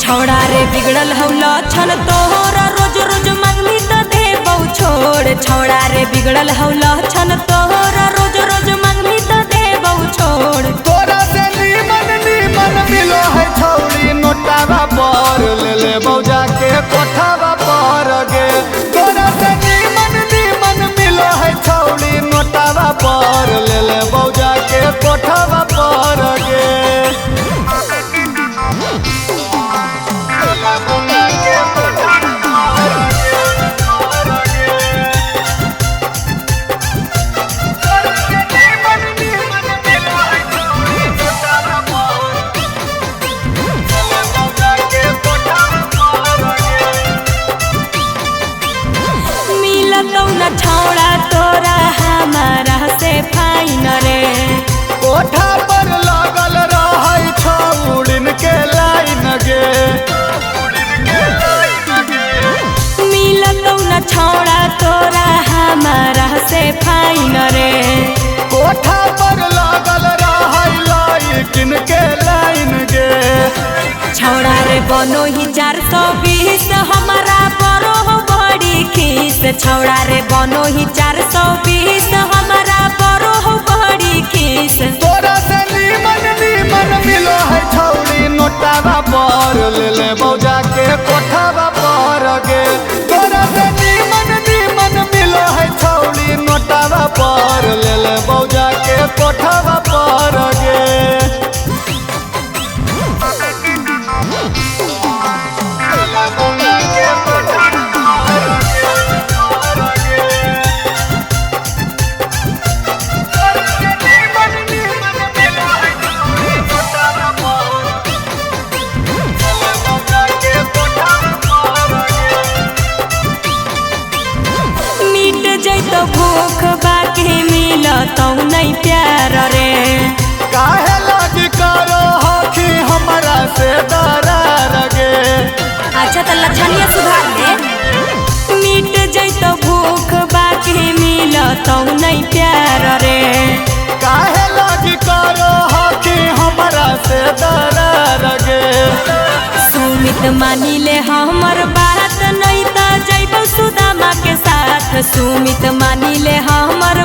छौड़ा रे बिगड़ल हौ लक्षण तोहरा रोज रोज मांगली त देबौ छोड़। छौड़ा रे बिगड़ल हौ लक्षण तोहरा रोज रोज मांगली त देबौ छोड़। तोरा से नीमन नीमन मिलो है छौड़ी नोटावा पर ले ले बौजा के कोठावा पर गे। तोरा से नीमन नीमन मिलो है छौड़ी नोटावा पर ले ले बौजा के कोठावा पर गे। छौड़ा तोरा हमारा से फाइन रे। कोठा पर लगल रहै छौड़िन के लाइन गे। मिलतौ न छौड़ा तोरा हमारा से फाइन रे। कोठा पर लगल रहै लाइकिन के लाइन गे। छौड़ा रे बनो ही 420 हमारा बड़ो हो बड़ी खीस। छौड़ा रे बनो ही 420 हमारा बड़ो हो बड़ी खीस। तोरा से नीमन नीमन मिलो है छौड़ी नोटावा पर ले ले बौजा के कोठावा पर गे। तोरा से नीमन नीमन मिलो है छौड़ी नोटावा पर ले ले बौजा के कोठावा पर गे। जैतो भूख बाकी मिलतौ नहीं प्यार रे। काहे लगी करो हखी हमरा से दरार गे। अच्छा तो लक्षणिया सुधार दे। मिट जैतो भूख बाकी मिलतौ नहीं प्यार रे। काहे लगी करो हखी हमरा से दरार गे। सुमित मानी ले हमर बात नहीं त जैबौ सुदामा के साथ। सुमित मानी ले हमर